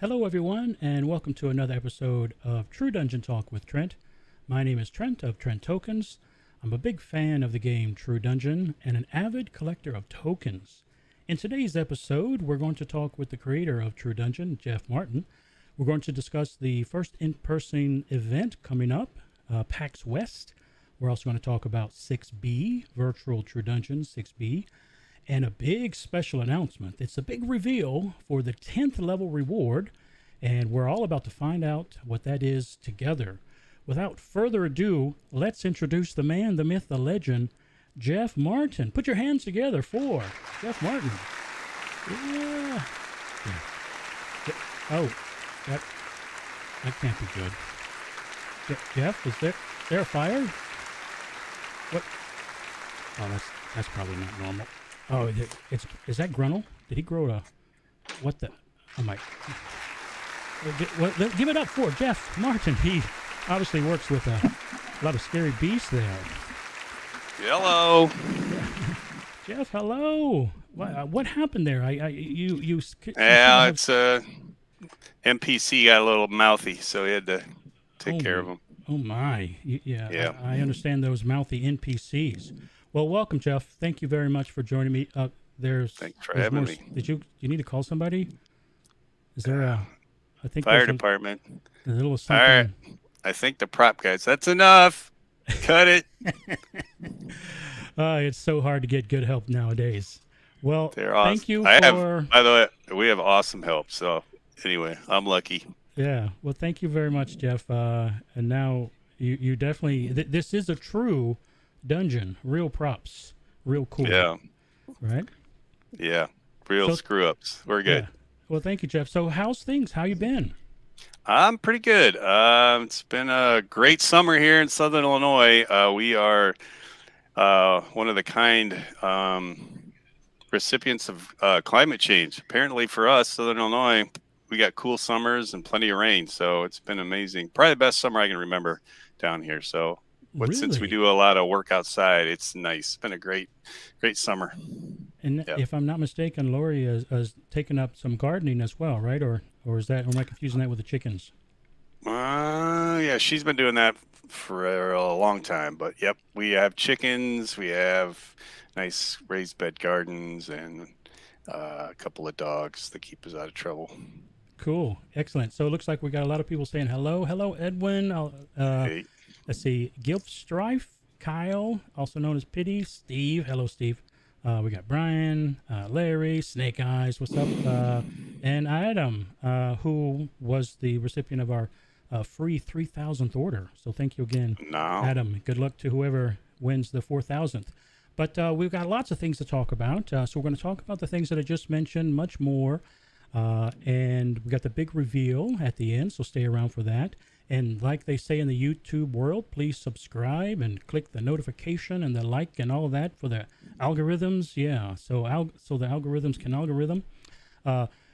Hello, everyone, and welcome to another episode of True Dungeon Talk with Trent. My name is Trent of Trent Tokens. I'm a big fan of the game True Dungeon and an avid collector of tokens. In today's episode, we're going to talk with the creator of True Dungeon, Jeff Martin. We're going to discuss the first in-person event coming up, PAX West. We're also going to talk about 6B, Virtual True Dungeon 6B, and a big special announcement. It's a big reveal for the 10th level reward, and we're all about to find out what that is together. Without further ado, let's introduce the man, the myth, the legend, Jeff Martin. Put your hands together for Jeff Martin. Yeah. Oh, that can't be good. Jeff, is there a fire? What? Oh, that's probably not normal. Oh, is that Grunnel? Did he grow a... What the... Oh, my... Give it up for Jeff Martin. He obviously works with a lot of scary beasts there. Hello. Jeff, hello. What happened there? Yeah, it's NPC got a little mouthy, so he had to take care of him. Oh, my. Yeah. I understand those mouthy NPCs. Well, welcome, Jeff. Thank you very much for joining me. Thanks for having me. You need to call somebody? Is there I think fire department? A little something. All right. I think the prop guys. That's enough. Cut it. It's so hard to get good help nowadays. Well, they're awesome. Thank you by the way, we have awesome help. So anyway, I'm lucky. Yeah. Well, thank you very much, Jeff. And now you definitely this is a true dungeon, real props, real cool. Yeah. Right? Yeah. Real screw ups. We're good. Yeah. Well, thank you, Jeff. So how's things? How you been? I'm pretty good. It's been a great summer here in Southern Illinois. We are one of the kind recipients of climate change. Apparently for us, Southern Illinois, we got cool summers and plenty of rain. So it's been amazing. Probably the best summer I can remember down here. So since we do a lot of work outside, it's nice. It's been a great summer. And if I'm not mistaken, Lori has taken up some gardening as well, right? Or am I confusing that with the chickens? Yeah, she's been doing that for a long time. But yep, we have chickens. We have nice raised bed gardens and a couple of dogs that keep us out of trouble. Cool, excellent. So it looks like we got a lot of people saying hello, Edwin. Hey. Let's see, Gilf Strife, Kyle, also known as Pity, Steve. Hello, Steve. We got Brian, Larry, Snake Eyes, what's up? And Adam, who was the recipient of our free 3,000th order. So thank you again, Adam. Good luck to whoever wins the 4,000th. But we've got lots of things to talk about. So we're going to talk about the things that I just mentioned, much more. And we got the big reveal at the end, so stay around for that. And like they say in the YouTube world, please subscribe and click the notification and the like and all of that for the algorithms. Yeah, so the algorithms can algorithm.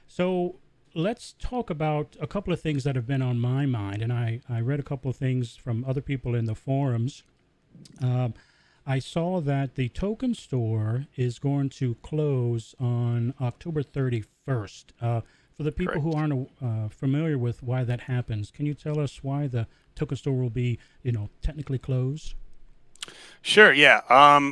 So let's talk about a couple of things that have been on my mind. And I read a couple of things from other people in the forums. I saw that the token store is going to close on October 31st. For the people who aren't familiar with why that happens, can you tell us why the token store will be, technically closed? Sure, yeah.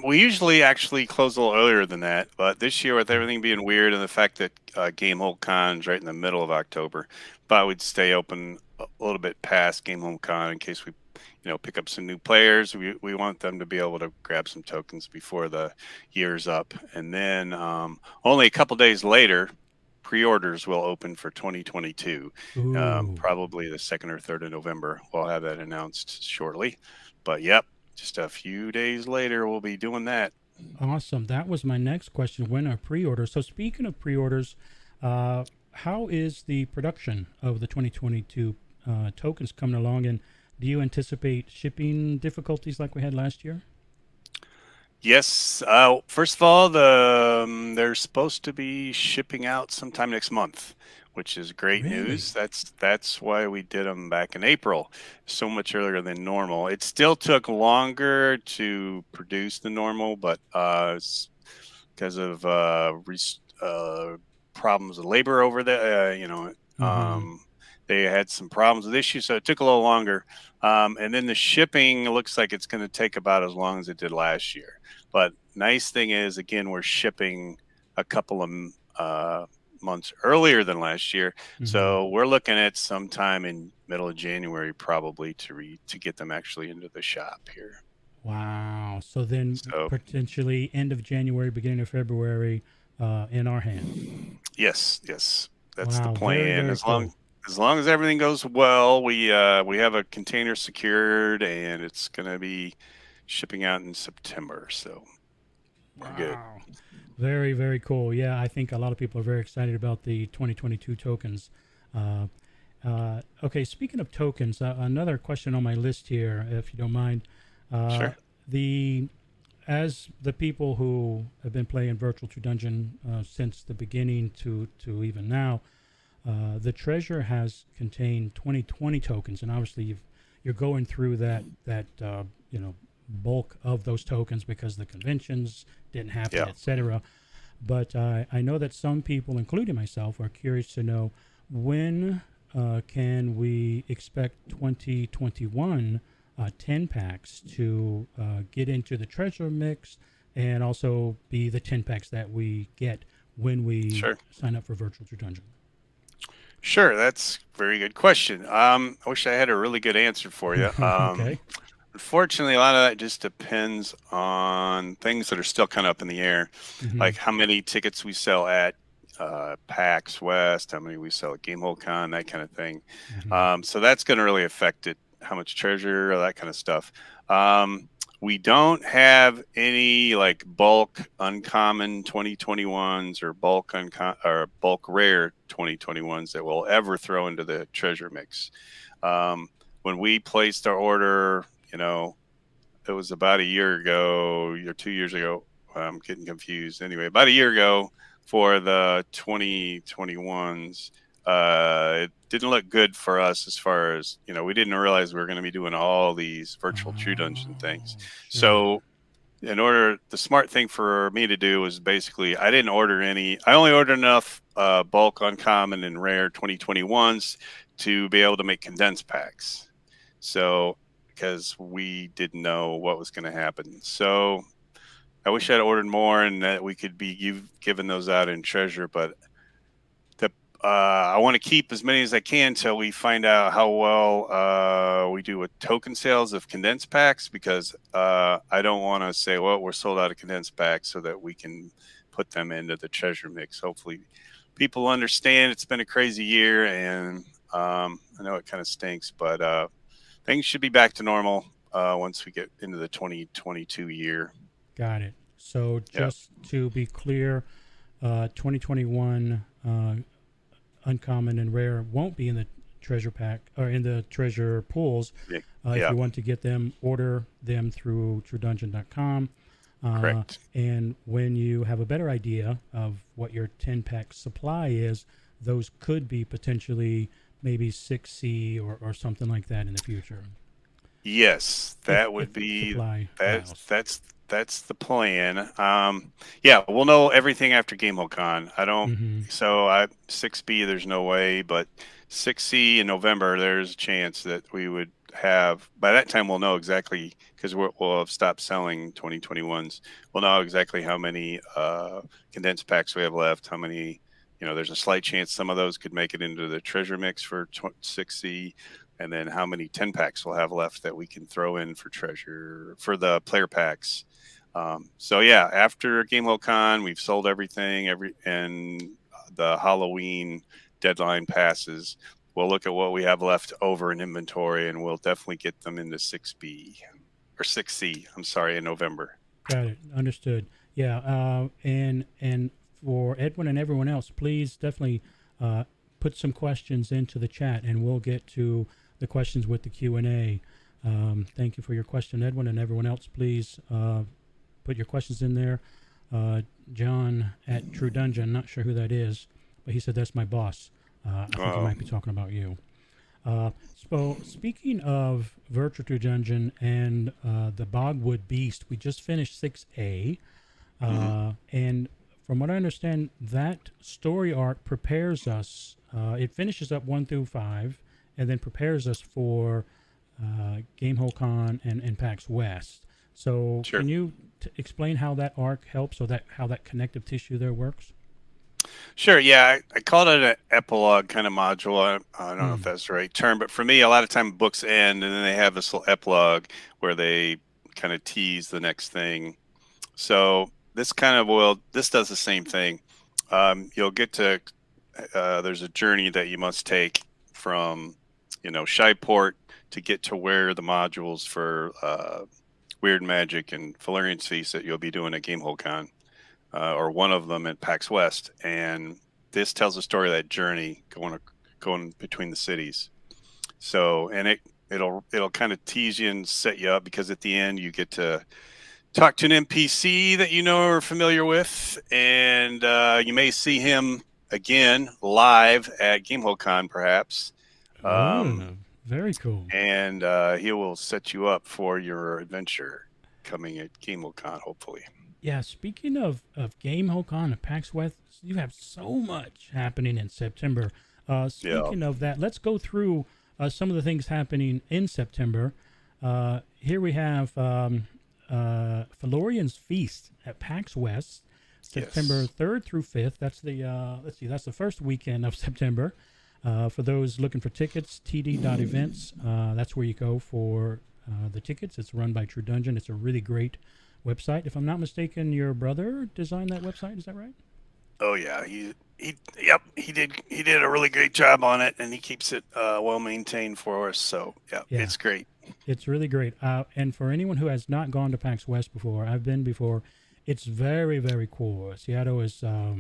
We usually actually close a little earlier than that, but this year with everything being weird and the fact that Gamehole Con's right in the middle of October, thought we'd stay open a little bit past Gamehole Con in case we, pick up some new players. We want them to be able to grab some tokens before the year's up. And then only a couple days later, pre-orders will open for 2022, probably the 2nd or 3rd of November. We'll have that announced shortly. But yep, just a few days later, we'll be doing that. Awesome. That was my next question. When are pre-orders? So speaking of pre-orders, how is the production of the 2022 tokens coming along? And do you anticipate shipping difficulties like we had last year? Yes. First of all, they're supposed to be shipping out sometime next month, which is great news. That's why we did them back in April, so much earlier than normal. It still took longer to produce than normal, but it's because of problems with labor over there, Mm-hmm. They had some problems with issues, so it took a little longer. And then the shipping looks like it's going to take about as long as it did last year. But nice thing is, again, we're shipping a couple of months earlier than last year, Mm-hmm. so we're looking at sometime in middle of January probably to get them actually into the shop here. Wow. So then So potentially end of January, beginning of February, in our hands. yes, yes, that's the Wow. Very, plan. very cool. As long as everything goes well, we have a container secured, and it's going to be shipping out in September. So we're good. Wow. Very, very cool. Yeah, I think a lot of people are very excited about the 2022 tokens. Uh, okay, speaking of tokens, another question on my list here, if you don't mind. Uh, Sure. the As the people who have been playing Virtual True Dungeon since the beginning to even now, the treasure has contained 2020 tokens, and obviously you're going through that you know bulk of those tokens because the conventions didn't happen, Yeah. etc. But I know that some people, including myself, are curious to know when can we expect 2021 10 packs to get into the treasure mix and also be the 10 packs that we get when we Sure. sign up for Virtual True Dungeon. Sure. That's a very good question. I wish I had a really good answer for you. Okay. Unfortunately, a lot of that just depends on things that are still kind of up in the air, Mm-hmm. like how many tickets we sell at PAX West, how many we sell at Gamehole Con, that kind of thing. Mm-hmm. So that's going to really affect it, how much treasure, that kind of stuff. Um, we don't have any like bulk uncommon 2021s or bulk rare 2021s that we'll ever throw into the treasure mix. When we placed our order, you know, it was about a year ago or 2 years ago. I'm getting confused. Anyway, about a year ago for the 2021s, it didn't look good for us as far as, you know, we didn't realize we were going to be doing all these virtual true dungeon things. Oh, sure. So, the smart thing for me to do was basically, I only ordered enough bulk uncommon and rare 2021s to be able to make condensed packs. So, because we didn't know what was going to happen. So, I wish I'd ordered more and that we could be giving those out in treasure, but the I want to keep as many as I can until we find out how well we do with token sales of condensed packs, because I don't want to say, well, we're sold out of condensed packs, so that we can put them into the treasure mix. Hopefully, people understand it's been a crazy year, and I know it kind of stinks, but things should be back to normal once we get into the 2022 year. Got it. So Yeah. just to be clear, 2021 uncommon and rare won't be in the treasure pack or in the treasure pools. Yeah. If Yeah. you want to get them, order them through truedungeon.com. Correct. And when you have a better idea of what your 10 pack supply is, those could be potentially maybe 6C or something like that in the future. Yes, that If would be supply that's allows. that's that's the plan. Yeah, we'll know everything after Gamehole Con. I don't. Mm-hmm. So I 6B, there's no way, but 6C in November, there's a chance that we would have. By that time, we'll know exactly, because we'll have stopped selling 2021s. We'll know exactly how many condensed packs we have left. How many. There's a slight chance some of those could make it into the treasure mix for 6C, and then how many 10 packs we'll have left that we can throw in for treasure for the player packs. So yeah, after Gamehole Con, we've sold everything, and the Halloween deadline passes. We'll look at what we have left over in inventory, and we'll definitely get them into 6B or 6C. I'm sorry, in November. Got it. Understood. Yeah. And for Edwin and everyone else, please definitely put some questions into the chat, and we'll get to the questions with the Q&A. Thank you for your question, Edwin, and everyone else. Please put your questions in there. John at True Dungeon, not sure who that is, but he said that's my boss. I think he Oh, might be talking about you. So speaking of Virtual True Dungeon and the Bogwood Beast, we just finished 6A. mhm. And from what I understand, that story arc prepares us. It finishes up 1 through 5, and then prepares us for Gamehole Con and PAX West. So, Sure. can you explain how that arc helps, or that how that connective tissue there works? Sure. Yeah, I called it an epilogue kind of module. I don't know if Mm. that's the right term, but for me, a lot of time books end and then they have this little epilogue where they kind of tease the next thing. So this does the same thing. You'll get to there's a journey that you must take from Shyport to get to where the modules for Weird Magic and Valerian Feast that you'll be doing at Gamehole Con, or one of them at PAX West, and this tells the story of that journey going between the cities. So, and it'll kind of tease you and set you up, because at the end you get to talk to an NPC that you know or are familiar with, and you may see him again live at Gamehole Con, perhaps. Um, Very cool. and he will set you up for your adventure coming at Gamehole Con, hopefully. Yeah, speaking of Gamehole Con and PAX West, you have so much happening in September. Yeah. Speaking of that, let's go through some of the things happening in September. Here we have Valorian's Feast at PAX West, September Yes. 3rd through 5th. That's the let's see, that's the first weekend of September. For those looking for tickets, td.events. That's where you go for the tickets. It's run by True Dungeon. It's a really great website. If I'm not mistaken, your brother designed that website. Is that right? Oh yeah, yep, he did a really great job on it, and he keeps it well maintained for us. So yeah, Yeah, it's great. it's really great. And for anyone who has not gone to PAX West before, I've been before. It's very, very cool. Seattle is a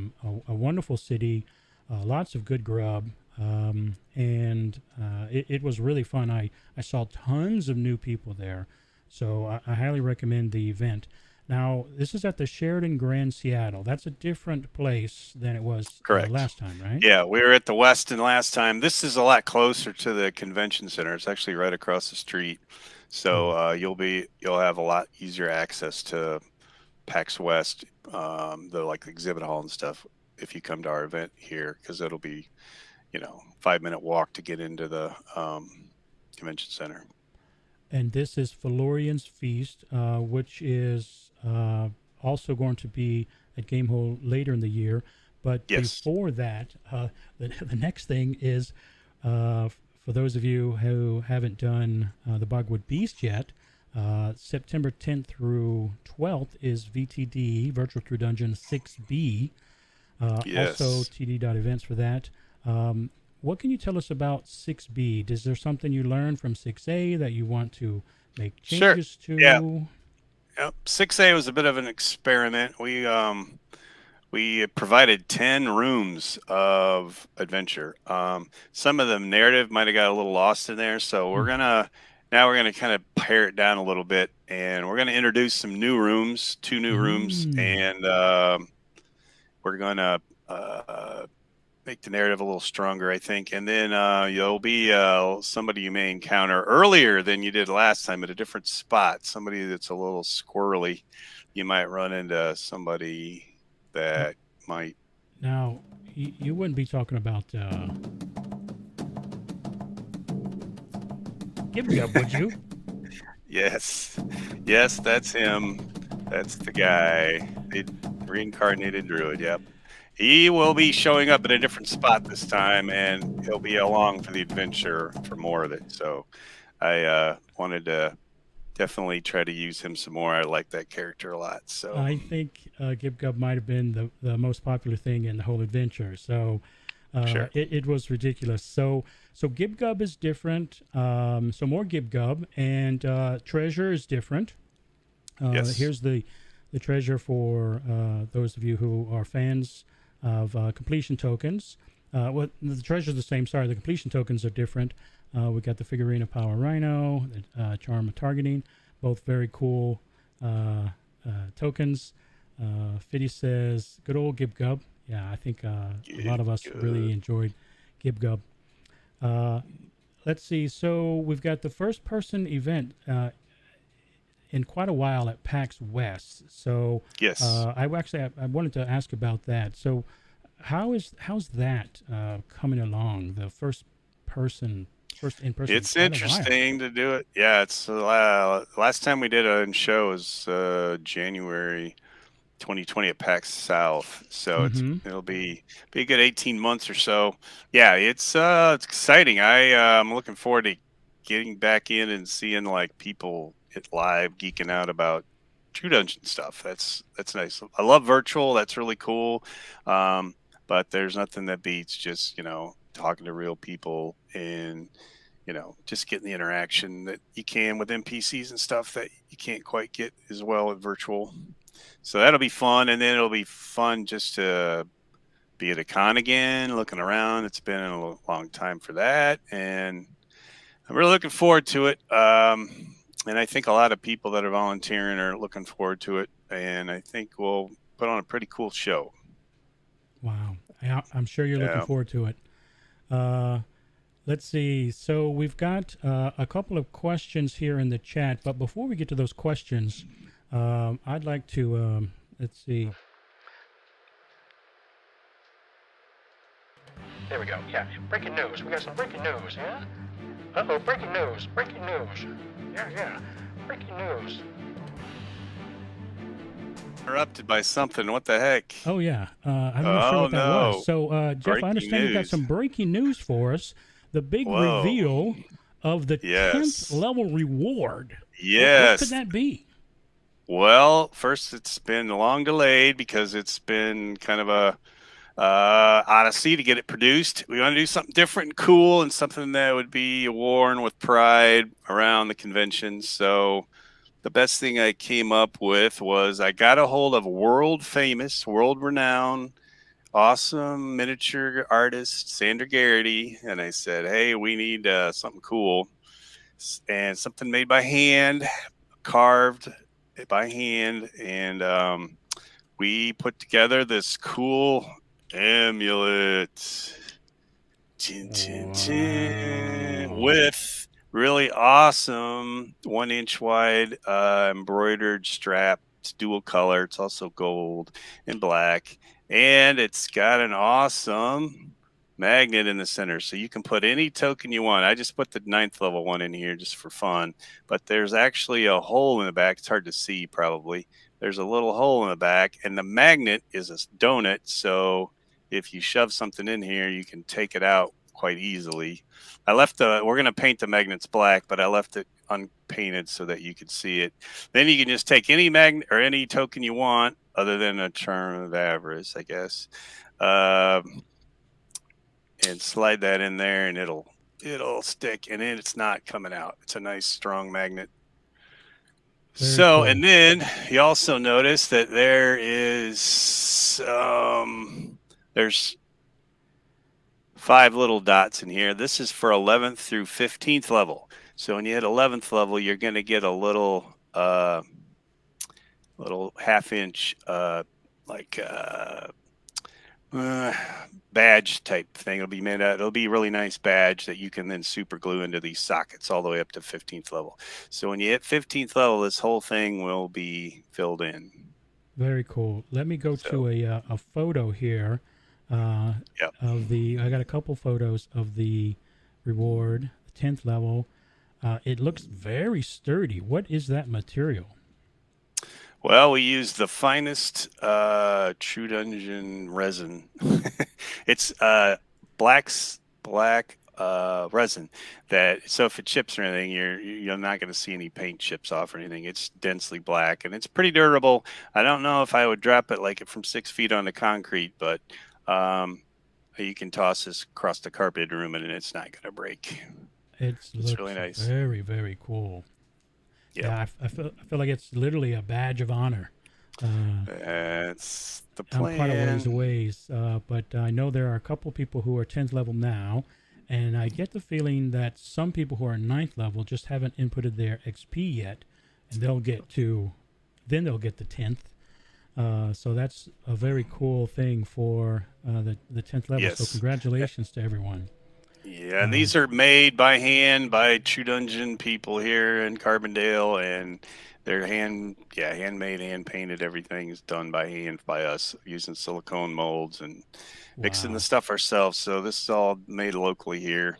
wonderful city, lots of good grub, and it was really fun. I saw tons of new people there, so I highly recommend the event. Now, this is at the Sheridan Grand Seattle. That's a different place than it was Correct. last time, right? Yeah, we were at the Westin last time. This is a lot closer to the convention center. It's actually right across the street, so Cool. you'll have a lot easier access to PAX West, the like exhibit hall and stuff, if you come to our event here, because it'll be 5-minute walk to get into the convention center. And this is Valorian's Feast, which is also going to be at Gamehole later in the year. But Yes. before that, the next thing is for those of you who haven't done the Bogwood Beast yet, September 10th through 12th is VTD, Virtual True Dungeon 6B. Also, Yes. TD.events for that. What can you tell us about 6B? Is there something you learned from 6A that you want to make Sure. changes Yeah. to? Yep. 6A was a bit of an experiment. We provided 10 rooms of adventure. Some of the narrative might have got a little lost in there, so Hmm. we're gonna kind of pare it down a little bit, and we're gonna introduce some new rooms, 2 new rooms, Mm. and we're gonna make the narrative a little stronger, I think. And then you'll be somebody you may encounter earlier than you did last time at a different spot. Somebody that's a little squirrely. You might run into somebody N- that might. Now, you wouldn't be talking about Gib Gub, would you? Yes, yes, that's him. That's the guy. The reincarnated druid. Yep. He will be showing up at a different spot this time, and he'll be along for the adventure for more of it. So I wanted to definitely try to use him some more. I like that character a lot. So I think Gib Gub might have been the most popular thing in the whole adventure. So sure. it was ridiculous. So Gib Gub is different. So more Gib Gub, and treasure is different. Yes. Here's the treasure for those of you who are fans of completion tokens. Well, the treasure's the same. Sorry, the completion tokens are different. We got the figurine of Power Rhino, Charm of Targeting, both very cool tokens. Fiddy says, "Good old Gib Gub." Yeah, I think a lot of us really Good. enjoyed Gib Gub. Uh, let's see. So we've got the first person event. in quite a while at PAX West. So Yes. I wanted to ask about that. So how's that coming along? The first in person in It's quite a while. interesting to do it. Yeah, it's last time we did a show was January 2020 at PAX South. So Mm-hmm. it'll be a good 18 months or so. Yeah, it's exciting. I'm looking forward to getting back in and seeing like people at live geeking out about True Dungeon stuff. That's nice. I love virtual. That's really cool. Um, but there's nothing that beats just talking to real people and just getting the interaction that you can with NPCs and stuff that you can't quite get as well with virtual. So that'll be fun, and then it'll be fun just to be at a con again, looking around. It's been a long time for that, and I'm really looking forward to it. And I think a lot of people that are volunteering are looking forward to it, and I think we'll put on a pretty cool show. Wow. I'm sure you're looking Yeah. forward to it. Uh, let's see. So we've got a couple of questions here in the chat, but before we get to those questions, I'd like to let's see. There we go. Yeah, breaking news. We got some breaking news, yeah? Uh-oh, breaking news. Breaking news. Yeah. Breaking news. Interrupted by something. What the heck? Oh yeah, I'm not sure Oh what that no! was. So Jeff, I Breaking understand you've got news. some breaking news for us. The big Whoa! reveal of the 10th Yes. level reward. What could Yes. that be? Well, first, it's been long delayed because it's been kind of a odyssey to get it produced. We want to do something different and cool and something that would be worn with pride around the convention. So the best thing I came up with was I got a hold of world famous, world renowned, awesome miniature artist Sandra Garrity, and I said, "Hey, we need something cool and something made by hand, carved by hand, and we put together this cool amulet." Chin, chin, chin, Wow. with really awesome 1 inch wide embroidered strap. It's dual color. It's also gold and black. And it's got an awesome magnet in the center. So you can put any token you want. I just put the 9th level one in here just for fun. But there's actually a hole in the back. It's hard to see probably. There's a little hole in the back. And the magnet is a donut. So if you shove something in here, you can take it out quite easily. We're going to paint the magnets black, but I left it unpainted so that you could see it. Then you can just take any magnet or any token you want other than a term of avarice, I guess, and slide that in there and it'll stick, and then it's not coming out. It's a nice strong magnet. Very So, cool. and then you also notice that there's 5 little dots in here. This is for 11th through 15th level. So when you hit 11th level, you're going to get a little half-inch badge type thing. It'll be a really nice badge that you can then super glue into these sockets all the way up to 15th level. So when you hit 15th level, this whole thing will be filled in. Very cool. Let me go to a photo here Yep. of the. I got a couple photos of the reward, 10th level. It looks very sturdy. What is that material? Well, we use the finest True Dungeon resin. It's black resin that, so if it chips or anything, you're not going to see any paint chips off or anything. It's densely black and it's pretty durable. I don't know if I would drop it like it from 6 feet onto concrete, but you can toss this across the carpet room and it's not going to break. It It's really looks nice. very, very cool. Yep. Yeah, I feel like it's literally a badge of honor. That's the plan. I'm quite a ways away, but I know there are a couple people who are 10th level now, and I get the feeling that some people who are 9th level just haven't inputted their XP yet, and they'll get the 10th. So that's a very cool thing for the 10th level. Yes. So congratulations to everyone. Yeah, and these are made by hand by True Dungeon people here in Carbondale, and They're handmade, hand painted. Everything is done by hand by us using silicone molds and mixing the Wow. stuff ourselves. So this is all made locally here.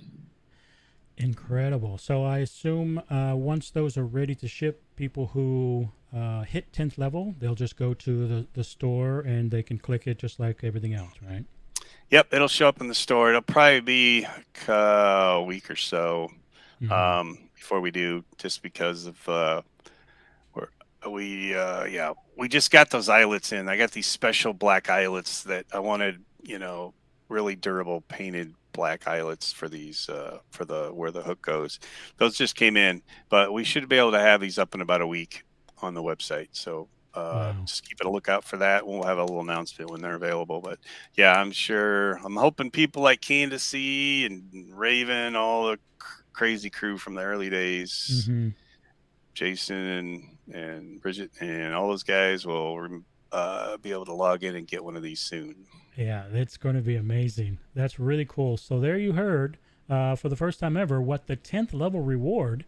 Incredible. So I assume once those are ready to ship, people who hit 10th level, they'll just go to the store and they can click it just like everything else, right? Yep, it'll show up in the store. It'll probably be a week or so Mm-hmm. before we do, just because of we're, we just got those eyelets in. I got these special black eyelets that I wanted, really durable painted black eyelets for these for the where the hook goes. Those just came in, but we should be able to have these up in about a week on the website. So Wow. just keep a lookout for that. We'll have a little announcement when they're available. But yeah, I'm hoping people like Candace and Raven, all the crazy crew from the early days, Mm-hmm. Jason and Bridget and all those guys will be able to log in and get one of these soon. Yeah, it's going to be amazing. That's really cool. So there you heard, for the first time ever, what the 10th level reward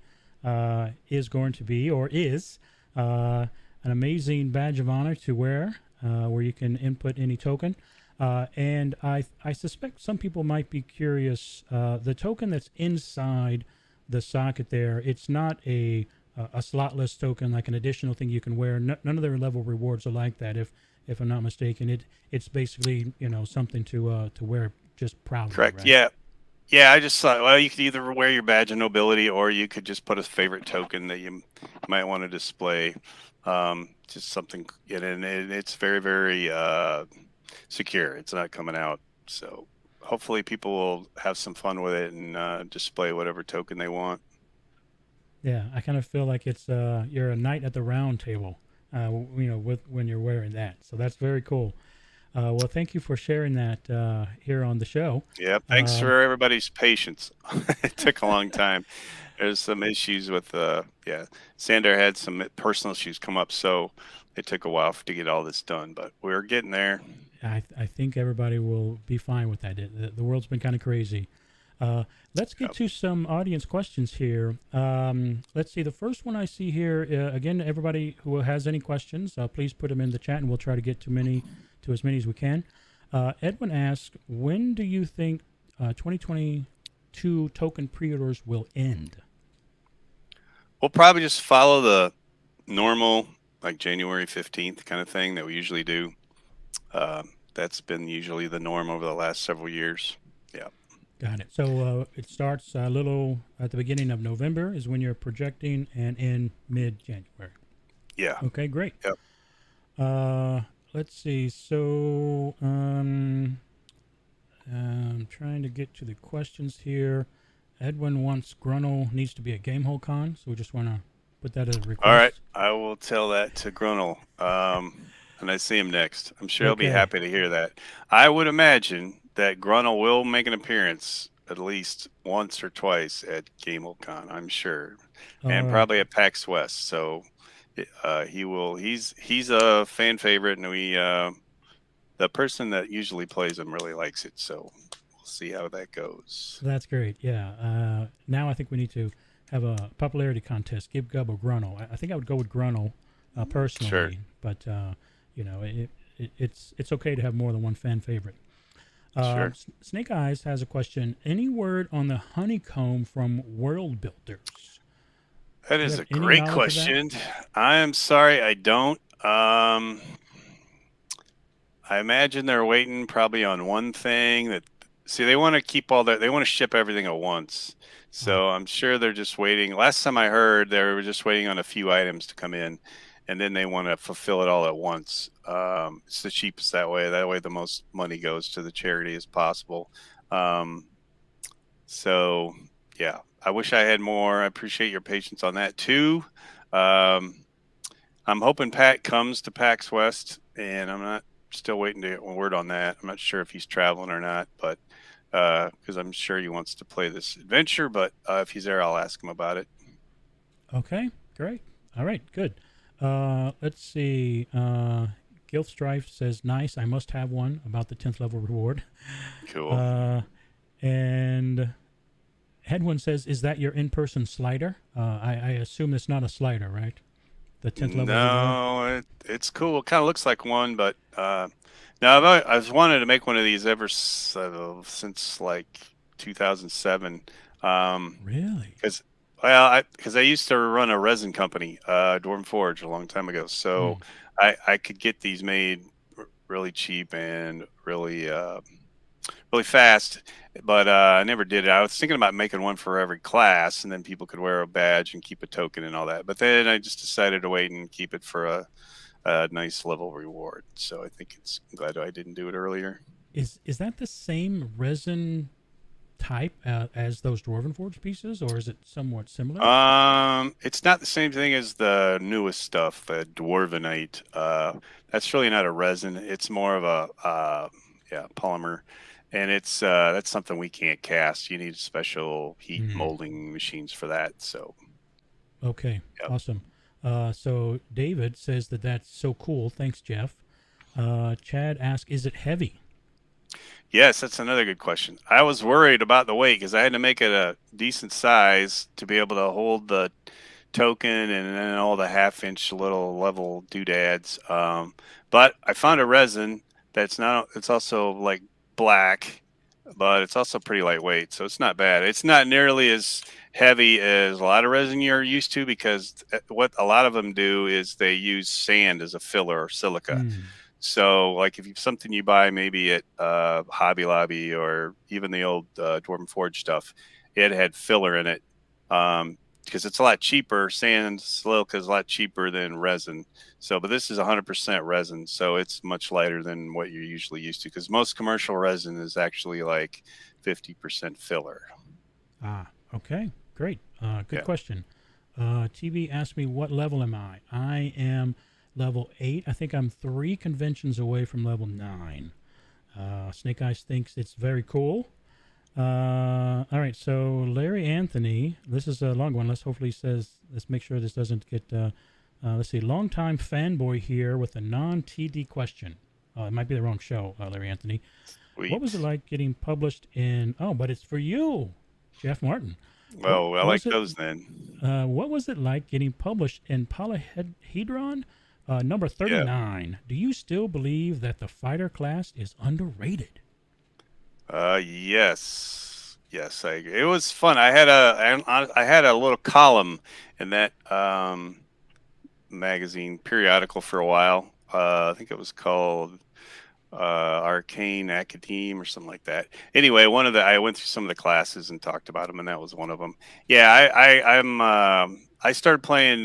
is going to be, or is an amazing badge of honor to wear, where you can input any token. And I suspect some people might be curious. The token that's inside the socket there, it's not a slotless token like an additional thing you can wear. None of their level rewards are like that. If I'm not mistaken, it's basically something to wear just proudly, Correct. right? Yeah. Yeah, I just thought, well, you could either wear your badge of nobility or you could just put a favorite token that you might want to display. Just something, and it's very, very secure. It's not coming out. So hopefully people will have some fun with it and display whatever token they want. Yeah, I kind of feel like it's you're a knight at the round table, with when you're wearing that. So that's very cool. Well, thank you for sharing that here on the show. Yeah, thanks Um, for everybody's patience. It took a long time. There's some issues with Sander had some personal issues come up, so it took a while to get all this done, but we're getting there. I think everybody will be fine with that. The world's been kind of crazy. Let's get Yep. to some audience questions here. Let's see. The first one I see here, again, everybody who has any questions, please put them in the chat and we'll try to get to as many as we can. Edwin asks, when do you think 2022 token pre-orders will end? We'll probably just follow the normal, like January 15th kind of thing that we usually do. That's been usually the norm over the last several years. Yeah. Got it. So it starts a little at the beginning of November is when you're projecting, and in mid-January. Yeah. Okay, great. Yep. Let's see. So I'm trying to get to the questions here. Edwin wants Gruntle needs to be at Gamehole Con, so we just want to put that as a request. All right. I will tell that to Grunel. And I see him next. I'm sure he'll be Okay. happy to hear that. I would imagine that Grunel will make an appearance at least once or twice at GameCon, I'm sure. All And right. probably at PAX West. So he will he's a fan favorite, and the person that usually plays him really likes it, so we'll see how that goes. That's great. Yeah. Now I think we need to have a popularity contest. Give Gub or Gruntle. I think I would go with Gruntle personally. Sure. But it's okay to have more than one fan favorite. Sure. Snake Eyes has a question. Any word on the honeycomb from World Builders? That is have a any great knowledge of question. I am sorry, I don't. I imagine they're waiting probably on one thing they want to keep they want to ship everything at once. So I'm sure they're just waiting. Last time I heard, they were just waiting on a few items to come in, and then they want to fulfill it all at once. It's the cheapest that way. That way, the most money goes to the charity as possible. So, yeah, I wish I had more. I appreciate your patience on that too. I'm hoping Pat comes to PAX West, and I'm not still waiting to get word on that. I'm not sure if he's traveling or not, but because I'm sure he wants to play this adventure. But if he's there, I'll ask him about it. Okay, great. All right, good. Let's see. Gilf Strife says, nice. I must have one about the 10th level reward. Cool. And Hedwin says, is that your in-person slider? I assume it's not a slider, right? The 10th level reward? No, it's cool. It kind of looks like one, but no, I've wanted to make one of these ever since like 2007. Really? Because because I used to run a resin company, Dwarven Forge, a long time ago. So Mm. I could get these made really cheap and really fast. But I never did it. I was thinking about making one for every class, and then people could wear a badge and keep a token and all that. But then I just decided to wait and keep it for a nice level reward. So I think I'm glad I didn't do it earlier. Is that the same resin type as those Dwarven Forge pieces, or is it somewhat similar? It's not the same thing as the newest stuff, the Dwarvenite. That's really not a resin. It's more of a yeah, polymer, and it's that's something we can't cast. You need special heat Mm. molding machines for that. So, Okay, yep. awesome. So David says that that's so cool. Thanks, Jeff. Chad asks, is it heavy? Yes, that's another good question. I was worried about the weight because I had to make it a decent size to be able to hold the token and then all the half-inch little level doodads. But I found a resin that's not. It's also like black, but it's also pretty lightweight, so it's not bad. It's not nearly as heavy as a lot of resin you're used to because what a lot of them do is they use sand as a filler or silica. Mm. So, like if you something you buy maybe at Hobby Lobby or even the old Dwarven Forge stuff, it had filler in it because it's a lot cheaper. Sand silica is a lot cheaper than resin. So, but this is 100% resin, so it's much lighter than what you're usually used to. Because most commercial resin is actually like 50% filler. Ah, okay, great. Good Yeah. question. TV asked me, what level am I? I am level 8. I think I'm 3 conventions away from level 9. Snake Eyes thinks it's very cool. All right, so Larry Anthony, this is a long one. Let's make sure this doesn't get. Let's see, longtime fanboy here with a non-TD question. It might be the wrong show, Larry Anthony. What was it Sweet. like getting published in? Oh, but it's for you, Jeff Martin. What Well, I like was it? those then. What was it like getting published in Polyhedron number Yeah. 39? Do you still believe that the fighter class is underrated? Yes, yes, I agree. It was fun. I had a little column in that magazine periodical for a while. I think it was called Arcane Academe or something like that. Anyway, I went through some of the classes and talked about them, and that was one of them. Yeah, I started playing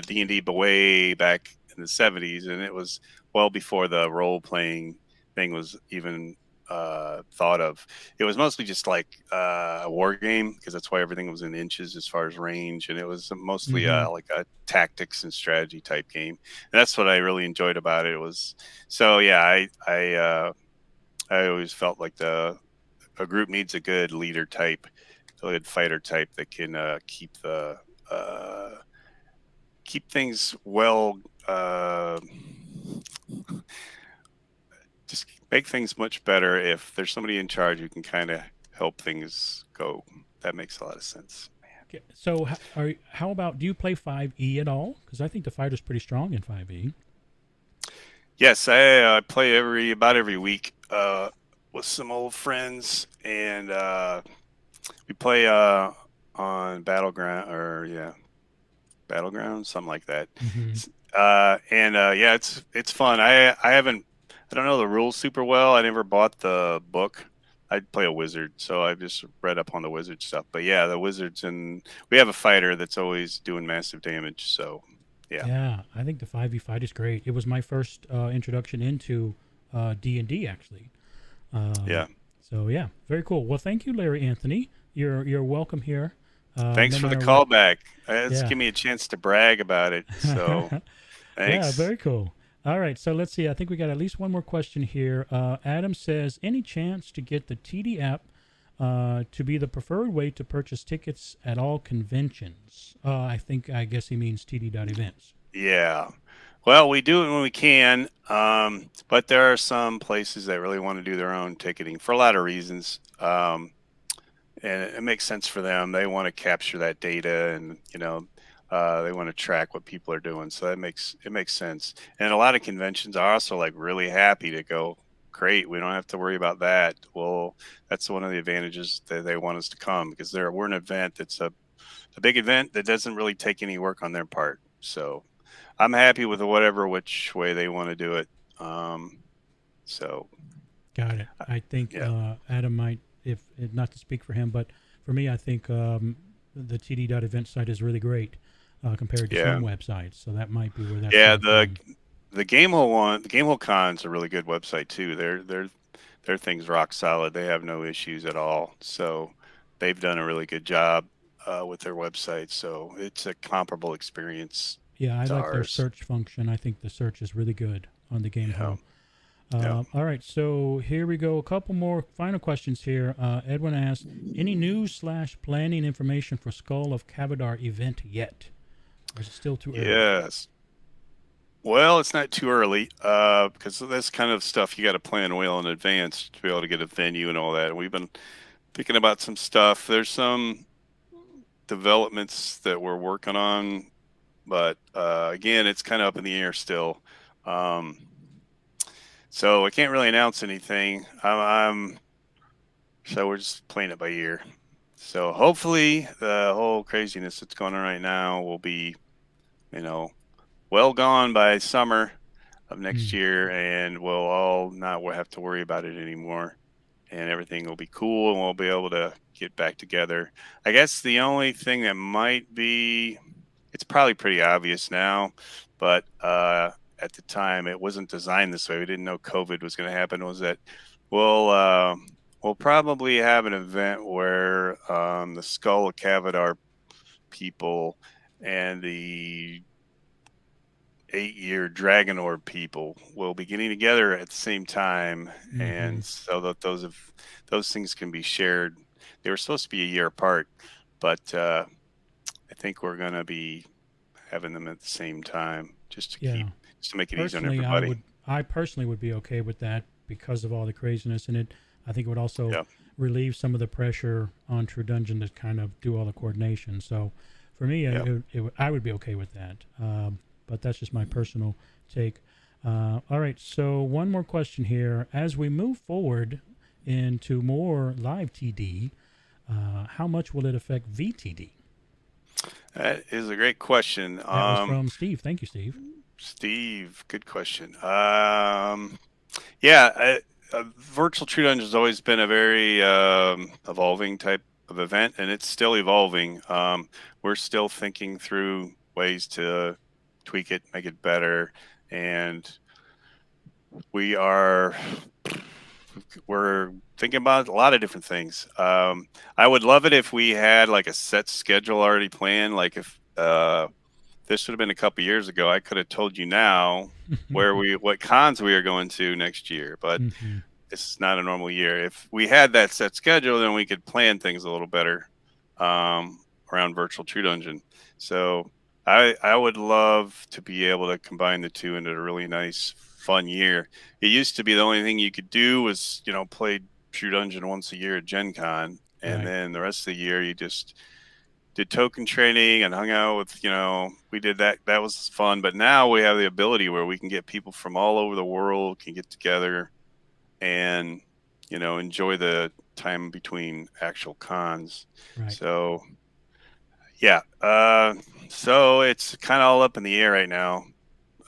D&D way back in the 70s, and it was well before the role playing thing was even thought of. It was mostly just like a war game because that's why everything was in inches as far as range, and it was mostly Mm-hmm. like a tactics and strategy type game. And that's what I really enjoyed about it. It was so yeah. I always felt like a group needs a good leader type, a good fighter type that can uh, keep things well. Just make things much better if there's somebody in charge who can kind of help things go. That makes a lot of sense. Okay, so how about, do you play 5e at all? Because I think the fighter's pretty strong in 5e. Yes, I play about every week with some old friends, and we play on Battleground or yeah, Battleground, something like that. Mm-hmm. And yeah, it's fun. I don't know the rules super well. I never bought the book. I play a wizard, so I've just read up on the wizard stuff. But yeah, the wizards, and we have a fighter that's always doing massive damage. So yeah, Yeah, I think the 5e fight is great. It was my first introduction into D&D, actually. Um, yeah. so yeah, very cool. Well, thank you, Larry Anthony. You're welcome here. Thanks No for the matter what. callback. It's Yeah. give me a chance to brag about it. So Yeah, thanks. very cool. All right, so let's see. I think we got at least one more question here. Adam says, any chance to get the TD app to be the preferred way to purchase tickets at all conventions? I guess he means TD.events. Yeah. Well, we do it when we can, but there are some places that really want to do their own ticketing for a lot of reasons. And it makes sense for them. They want to capture that data, and They want to track what people are doing, so it makes sense. And a lot of conventions are also like really happy to go. Great, we don't have to worry about that. Well, that's one of the advantages that they want us to come because we're an event that's a big event that doesn't really take any work on their part. So I'm happy with which way they want to do it. So Got it. I think yeah, Adam might, if not to speak for him, but for me, I think the TD.event site is really great compared to yeah, some websites. So that might be where that's yeah. coming from. The Gamehole one, the Gamehole Con's a really good website too. Their thing's rock solid. They have no issues at all. So they've done a really good job with their website. So it's a comparable experience Yeah, I to like their ours. search function. I think the search is really good on the Yeah, Gamehole. yeah. All right, so here we go. A couple more final questions here. Edwin asked, any news/planning information for Skull of Cavadar event yet? Or is it still too early? Yes. Well, it's not too early because that's kind of stuff you got to plan well in advance to be able to get a venue and all that. We've been thinking about some stuff. There's some developments that we're working on, but again, it's kind of up in the air still. Um, so I can't really announce anything. So we're just playing it by ear. So hopefully the whole craziness that's going on right now will be, you know, well gone by summer of next Mm, year, and we'll all not have to worry about it anymore, and everything will be cool, and we'll be able to get back together. I guess the only thing that might be, it's probably pretty obvious now, but at the time it wasn't designed this way. We didn't know COVID was going to happen. Was that we'll uh, we'll probably have an event where the Skull of Cavadar people and the 8-year Dragon Orb people will be getting together at the same time, mm-hmm. and so that those things can be shared. They were supposed to be a year apart, but I think we're going to be having them at the same time Yeah. just to make it easy on Personally, everybody. I personally would be okay with that because of all the craziness in it. I think it would also Yeah, relieve some of the pressure on True Dungeon to kind of do all the coordination. So for me, yeah. I would be okay with that. But that's just my personal take. All right. So one more question here. As we move forward into more live TD, how much will it affect VTD? That is a great question. That was from Steve. Thank you, Steve. Steve, good question. Yeah, virtual True Dungeon has always been a very evolving type of event, and it's still evolving. We're still thinking through ways to tweak it, make it better, and we are we're thinking about a lot of different things. I would love it if we had like a set schedule already planned. Like if this would have been a couple years ago, I could have told you now what cons we are going to next year. But Mm-hmm. this is not a normal year. If we had that set schedule, then we could plan things a little better around virtual True Dungeon. So I would love to be able to combine the two into a really nice, fun year. It used to be the only thing you could do was play True Dungeon once a year at Gen Con, and Right. then the rest of the year you just did token trading and hung out with we did that was fun. But now we have the ability where we can get people from all over the world can get together and enjoy the time between actual cons. Right. So yeah, so it's kind of all up in the air right now.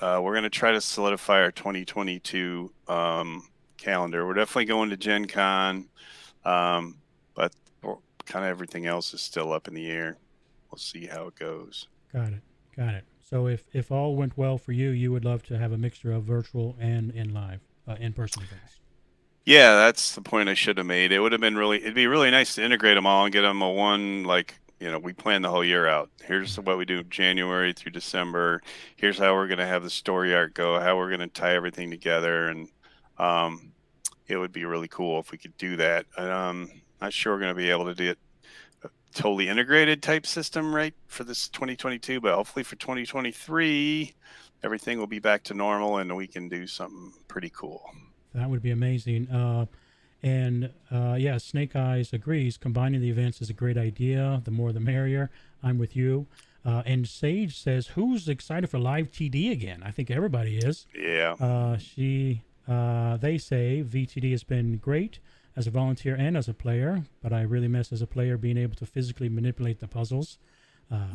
We're going to try to solidify our 2022 calendar. We're definitely going to Gen Con, but kind of everything else is still up in the air. We'll see how it goes. Got it. Got it. So if all went well for you, you would love to have a mixture of virtual and in live, in person events. Yeah, that's the point I should have made. It'd be really nice to integrate them all and get them a one, like, we plan the whole year out. Here's what we do January through December. Here's how we're going to have the story arc go, how we're going to tie everything together. And um, it would be really cool if we could do that. Not sure we're going to be able to do it totally integrated type system right for this 2022, but hopefully for 2023, everything will be back to normal and we can do something pretty cool. That would be amazing. Yeah, Snake Eyes agrees. Combining the events is a great idea. The more, the merrier. I'm with you. And Sage says, "Who's excited for live TD again?" I think everybody is. Yeah. They say VTD has been great as a volunteer and as a player, but I really miss as a player being able to physically manipulate the puzzles. I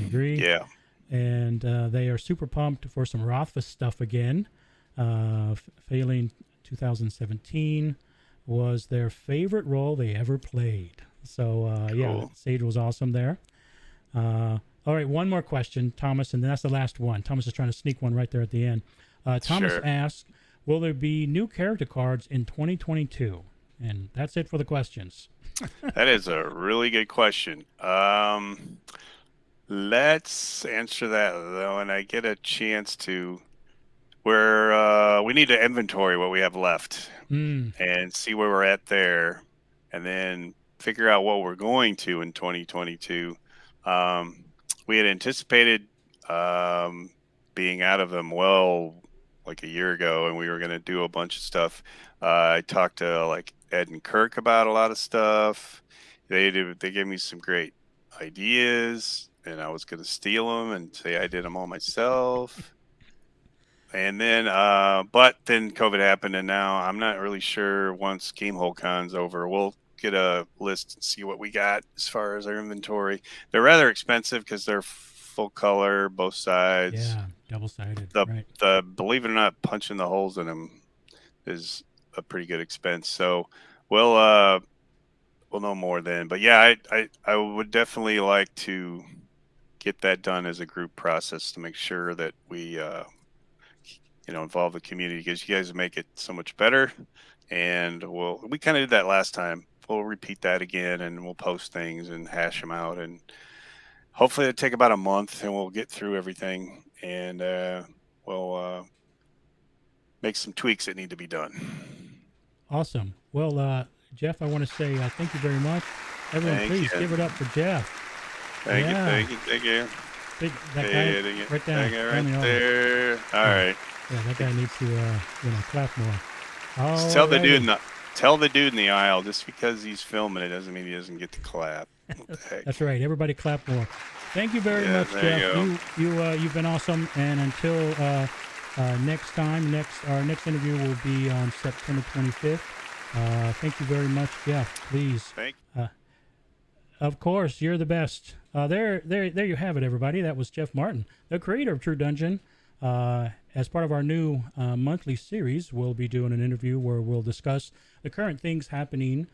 agree. Yeah. And they are super pumped for some Rothfuss stuff again. Failing 2017 was their favorite role they ever played. So yeah, Cool. Sage was awesome there. All right, one more question, Thomas, and that's the last one. Thomas is trying to sneak one right there at the end. Thomas Sure. asks, will there be new character cards in 2022? And that's it for the questions. That is a really good question. Let's answer that though, and I get a chance to. We need to inventory what we have left and see where we're at there, and then figure out what we're going to in 2022. We had anticipated being out of them like a year ago, and we were going to do a bunch of stuff. I talked to like Ed and Kirk about a lot of stuff. They gave me some great ideas, and I was going to steal them and say I did them all myself. And then, but then COVID happened, and now I'm not really sure. Once Gamehole Con's over, we'll get a list and see what we got as far as our inventory. They're rather expensive because they're full color, both sides. Yeah, double-sided. Right. The believe it or not, punching the holes in them is a pretty good expense. So we'll know more then. But yeah, I would definitely like to get that done as a group process to make sure that we involve the community, because you guys make it so much better. And we kind of did that last time. We'll repeat that again, and we'll post things and hash them out, and hopefully it'll take about a month, and we'll get through everything, and we'll make some tweaks that need to be done. Awesome. Well, Jeff, I want to say thank you very much. Everyone, please give it up for Jeff. Thank you. That guy right down there. All right. Yeah, that guy needs to clap more. Just tell the dude in the aisle, just because he's filming it doesn't mean he doesn't get to clap. That's right. Everybody clap more. Thank you very much, Jeff. You've been awesome. And until next time, our next interview will be on September 25th. Thank you very much, Jeff. Please. Thank Of course, you're the best. There you have it, everybody. That was Jeff Martin, the creator of True Dungeon. As part of our new monthly series, we'll be doing an interview where we'll discuss the current things happening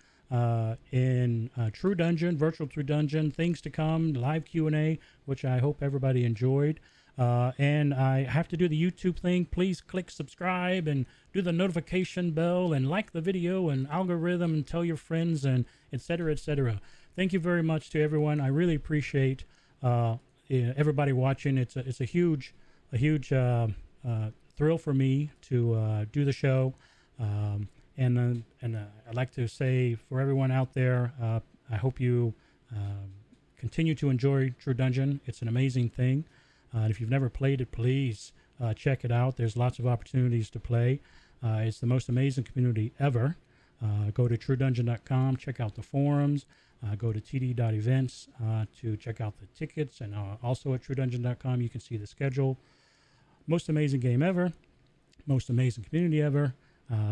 in True Dungeon, virtual True Dungeon, things to come, live Q&A, which I hope everybody enjoyed. And I have to do the YouTube thing. Please click subscribe and do the notification bell and like the video and algorithm and tell your friends and et cetera, et cetera. Thank you very much to everyone. I really appreciate everybody watching. It's a huge thrill for me to do the show. And I'd like to say for everyone out there, I hope you continue to enjoy True Dungeon. It's an amazing thing. If you've never played it, please check it out. There's lots of opportunities to play. It's the most amazing community ever. Go to truedungeon.com, check out the forums. Go to td.events to check out the tickets. And also at truedungeon.com, you can see the schedule. Most amazing game ever. Most amazing community ever.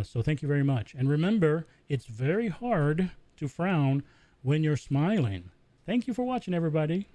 So thank you very much. And remember, it's very hard to frown when you're smiling. Thank you for watching, everybody.